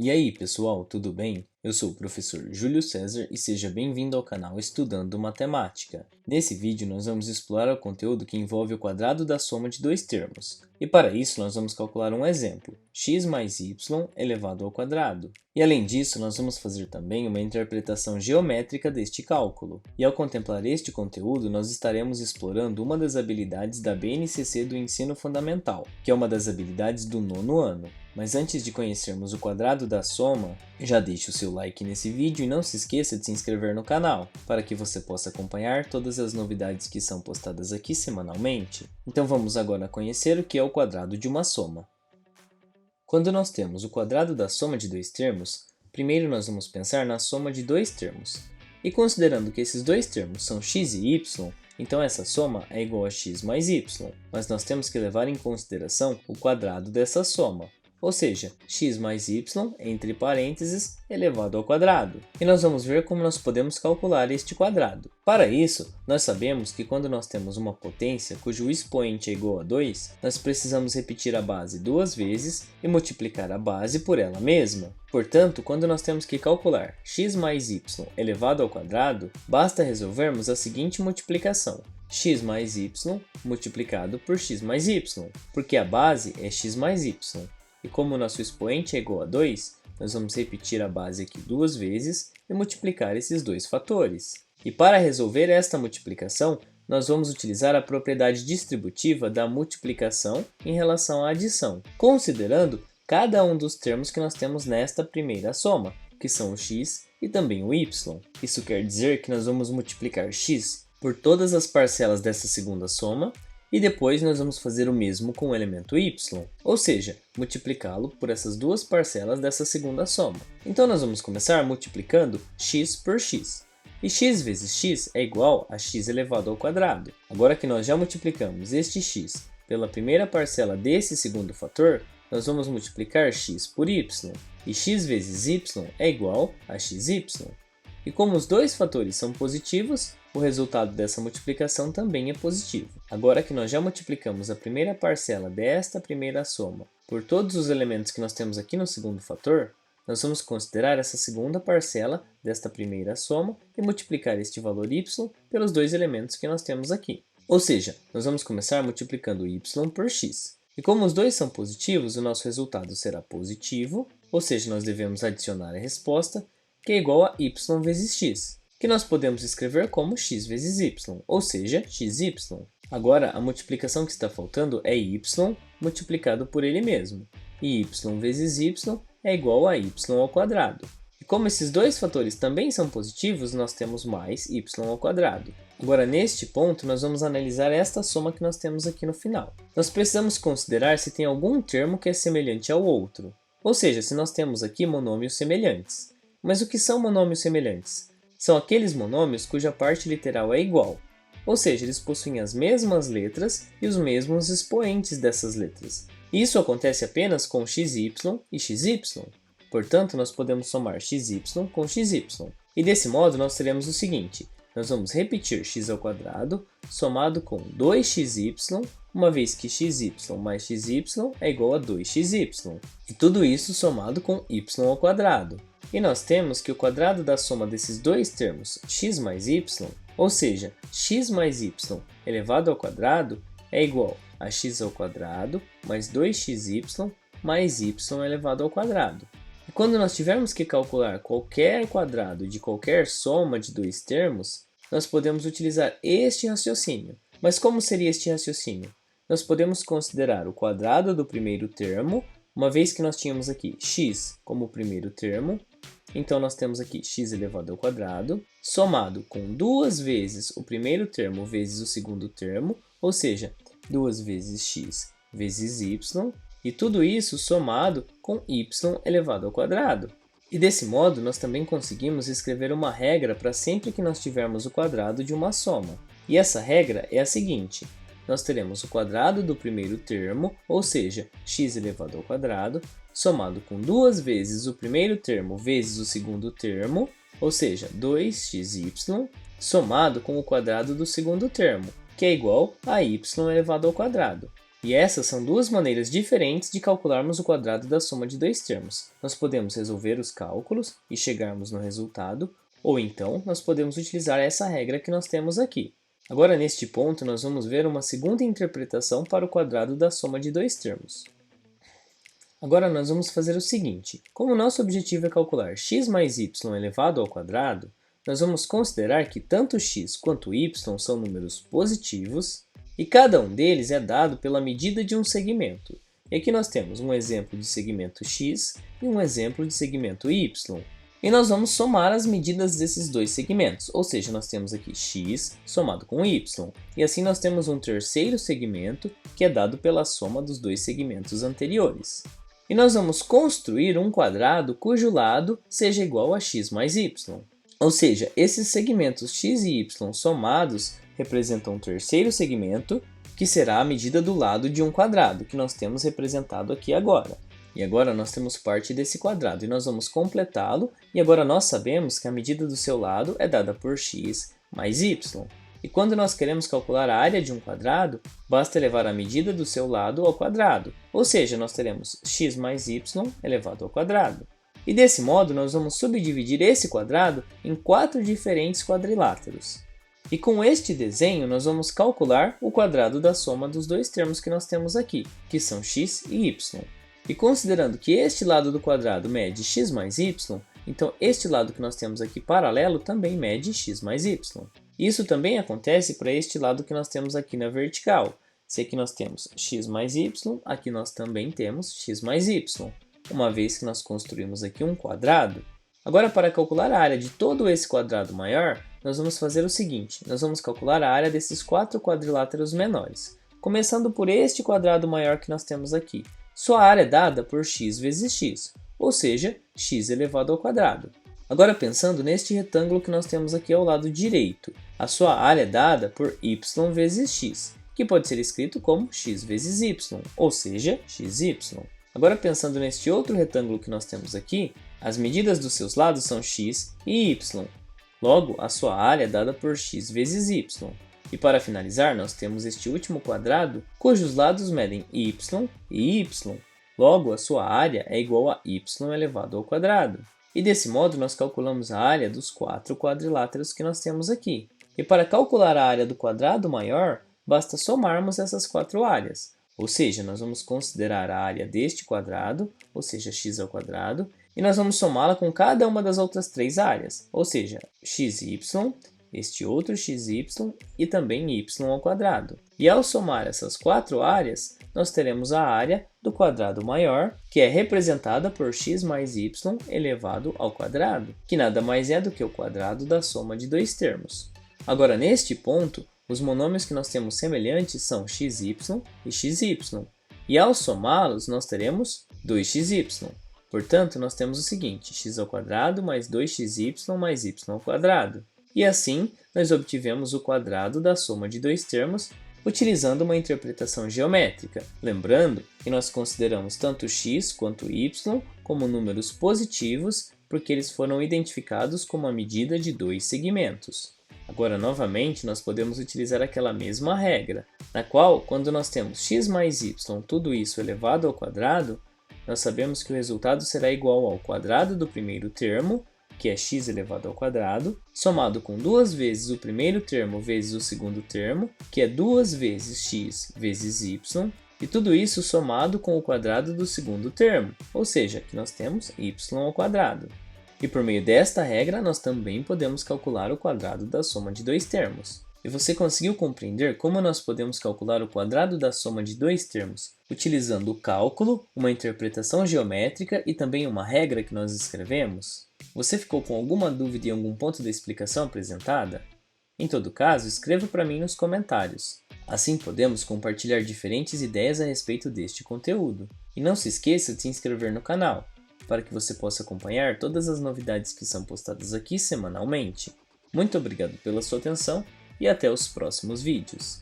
E aí, pessoal, tudo bem? Eu sou o professor Júlio César e seja bem-vindo ao canal Estudando Matemática. Nesse vídeo, nós vamos explorar o conteúdo que envolve o quadrado da soma de dois termos. E para isso, nós vamos calcular um exemplo, x mais y elevado ao quadrado. E além disso, nós vamos fazer também uma interpretação geométrica deste cálculo. E ao contemplar este conteúdo, nós estaremos explorando uma das habilidades da BNCC do ensino fundamental, que é uma das habilidades do 9º ano. Mas antes de conhecermos o quadrado da soma, já deixe o seu like nesse vídeo e não se esqueça de se inscrever no canal, para que você possa acompanhar todas as novidades que são postadas aqui semanalmente. Então vamos agora conhecer o que é o quadrado de uma soma. Quando nós temos o quadrado da soma de dois termos, primeiro nós vamos pensar na soma de dois termos. E considerando que esses dois termos são x e y, então essa soma é igual a x mais y, mas nós temos que levar em consideração o quadrado dessa soma. Ou seja, x mais y, entre parênteses, elevado ao quadrado. E nós vamos ver como nós podemos calcular este quadrado. Para isso, nós sabemos que quando nós temos uma potência cujo expoente é igual a 2, nós precisamos repetir a base duas vezes e multiplicar a base por ela mesma. Portanto, quando nós temos que calcular x mais y elevado ao quadrado, basta resolvermos a seguinte multiplicação. X mais y multiplicado por x mais y, porque a base é x mais y. E como o nosso expoente é igual a 2, nós vamos repetir a base aqui duas vezes e multiplicar esses dois fatores. E para resolver esta multiplicação, nós vamos utilizar a propriedade distributiva da multiplicação em relação à adição, considerando cada um dos termos que nós temos nesta primeira soma, que são o x e também o y. Isso quer dizer que nós vamos multiplicar x por todas as parcelas dessa segunda soma, e depois nós vamos fazer o mesmo com o elemento y, ou seja, multiplicá-lo por essas duas parcelas dessa segunda soma. Então nós vamos começar multiplicando x por x. E x vezes x é igual a x elevado ao quadrado. Agora que nós já multiplicamos este x pela primeira parcela desse segundo fator, nós vamos multiplicar x por y. E x vezes y é igual a xy. E como os dois fatores são positivos, o resultado dessa multiplicação também é positivo. Agora que nós já multiplicamos a primeira parcela desta primeira soma por todos os elementos que nós temos aqui no segundo fator, nós vamos considerar essa segunda parcela desta primeira soma e multiplicar este valor y pelos dois elementos que nós temos aqui. Ou seja, nós vamos começar multiplicando y por x. E como os dois são positivos, o nosso resultado será positivo, ou seja, nós devemos adicionar a resposta, que é igual a y vezes x, que nós podemos escrever como x vezes y, ou seja, xy. Agora, a multiplicação que está faltando é y multiplicado por ele mesmo, e y vezes y é igual a y ao quadrado. E como esses dois fatores também são positivos, nós temos mais y ao quadrado. Agora, neste ponto, nós vamos analisar esta soma que nós temos aqui no final. Nós precisamos considerar se tem algum termo que é semelhante ao outro, ou seja, se nós temos aqui monômios semelhantes. Mas o que são monômios semelhantes? São aqueles monômios cuja parte literal é igual, ou seja, eles possuem as mesmas letras e os mesmos expoentes dessas letras. Isso acontece apenas com xy e xy. Portanto, nós podemos somar xy com xy. E desse modo, nós teremos o seguinte: nós vamos repetir x ao quadrado somado com 2xy, uma vez que xy mais xy é igual a 2xy. E tudo isso somado com y ao quadrado. E nós temos que o quadrado da soma desses dois termos, x mais y, ou seja, x mais y elevado ao quadrado, é igual a x ao quadrado mais 2xy mais y elevado ao quadrado. E quando nós tivermos que calcular qualquer quadrado de qualquer soma de dois termos, nós podemos utilizar este raciocínio. Mas como seria este raciocínio? Nós podemos considerar o quadrado do primeiro termo, uma vez que nós tínhamos aqui x como o primeiro termo, então nós temos aqui x elevado ao quadrado, somado com duas vezes o primeiro termo vezes o segundo termo, ou seja, 2 vezes x vezes y, e tudo isso somado com y elevado ao quadrado. E desse modo, nós também conseguimos escrever uma regra para sempre que nós tivermos o quadrado de uma soma. E essa regra é a seguinte: nós teremos o quadrado do primeiro termo, ou seja, x elevado ao quadrado, somado com duas vezes o primeiro termo vezes o segundo termo, ou seja, 2xy, somado com o quadrado do segundo termo, que é igual a y elevado ao quadrado. E essas são duas maneiras diferentes de calcularmos o quadrado da soma de dois termos. Nós podemos resolver os cálculos e chegarmos no resultado, ou então nós podemos utilizar essa regra que nós temos aqui. Agora, neste ponto, nós vamos ver uma segunda interpretação para o quadrado da soma de dois termos. Agora nós vamos fazer o seguinte: como nosso objetivo é calcular x mais y elevado ao quadrado, nós vamos considerar que tanto x quanto y são números positivos e cada um deles é dado pela medida de um segmento. E aqui nós temos um exemplo de segmento x e um exemplo de segmento y. E nós vamos somar as medidas desses dois segmentos, ou seja, nós temos aqui x somado com y. E assim nós temos um terceiro segmento que é dado pela soma dos dois segmentos anteriores. E nós vamos construir um quadrado cujo lado seja igual a x mais y. Ou seja, esses segmentos x e y somados representam um terceiro segmento, que será a medida do lado de um quadrado, que nós temos representado aqui agora. E agora nós temos parte desse quadrado, e nós vamos completá-lo, e agora nós sabemos que a medida do seu lado é dada por x mais y. E quando nós queremos calcular a área de um quadrado, basta elevar a medida do seu lado ao quadrado, ou seja, nós teremos x mais y elevado ao quadrado. E desse modo, nós vamos subdividir esse quadrado em 4 diferentes quadriláteros. E com este desenho, nós vamos calcular o quadrado da soma dos dois termos que nós temos aqui, que são x e y. E considerando que este lado do quadrado mede x mais y, então este lado que nós temos aqui paralelo também mede x mais y. Isso também acontece para este lado que nós temos aqui na vertical. Se aqui nós temos x mais y, aqui nós também temos x mais y, uma vez que nós construímos aqui um quadrado. Agora, para calcular a área de todo esse quadrado maior, nós vamos fazer o seguinte: nós vamos calcular a área desses 4 quadriláteros menores, começando por este quadrado maior que nós temos aqui. Sua área é dada por x vezes x, ou seja, x elevado ao quadrado. Agora, pensando neste retângulo que nós temos aqui ao lado direito, a sua área é dada por y vezes x, que pode ser escrito como x vezes y, ou seja, xy. Agora, pensando neste outro retângulo que nós temos aqui, as medidas dos seus lados são x e y. Logo, a sua área é dada por x vezes y. E para finalizar, nós temos este último quadrado, cujos lados medem y e y. Logo, a sua área é igual a y elevado ao quadrado. E desse modo, nós calculamos a área dos 4 quadriláteros que nós temos aqui. E para calcular a área do quadrado maior, basta somarmos essas 4 áreas. Ou seja, nós vamos considerar a área deste quadrado, ou seja, x ao quadrado, e nós vamos somá-la com cada uma das outras 3 áreas, ou seja, xy, este outro xy e também y ao quadrado. E ao somar essas 4 áreas, nós teremos a área do quadrado maior, que é representada por x mais y elevado ao quadrado, que nada mais é do que o quadrado da soma de dois termos. Agora, neste ponto, os monômios que nós temos semelhantes são xy e xy, e ao somá-los nós teremos 2xy. Portanto, nós temos o seguinte: x ao quadrado mais 2xy mais y ao quadrado. E assim, nós obtivemos o quadrado da soma de dois termos utilizando uma interpretação geométrica. Lembrando que nós consideramos tanto x quanto y como números positivos porque eles foram identificados como a medida de dois segmentos. Agora, novamente, nós podemos utilizar aquela mesma regra, na qual, quando nós temos x mais y, tudo isso elevado ao quadrado, nós sabemos que o resultado será igual ao quadrado do primeiro termo, que é x elevado ao quadrado, somado com 2 vezes o primeiro termo vezes o segundo termo, que é 2 vezes x vezes y, e tudo isso somado com o quadrado do segundo termo, ou seja, aqui nós temos y ao quadrado. E por meio desta regra, nós também podemos calcular o quadrado da soma de dois termos. E você conseguiu compreender como nós podemos calcular o quadrado da soma de dois termos, utilizando o cálculo, uma interpretação geométrica e também uma regra que nós escrevemos? Você ficou com alguma dúvida em algum ponto da explicação apresentada? Em todo caso, escreva para mim nos comentários. Assim podemos compartilhar diferentes ideias a respeito deste conteúdo. E não se esqueça de se inscrever no canal, para que você possa acompanhar todas as novidades que são postadas aqui semanalmente. Muito obrigado pela sua atenção e até os próximos vídeos.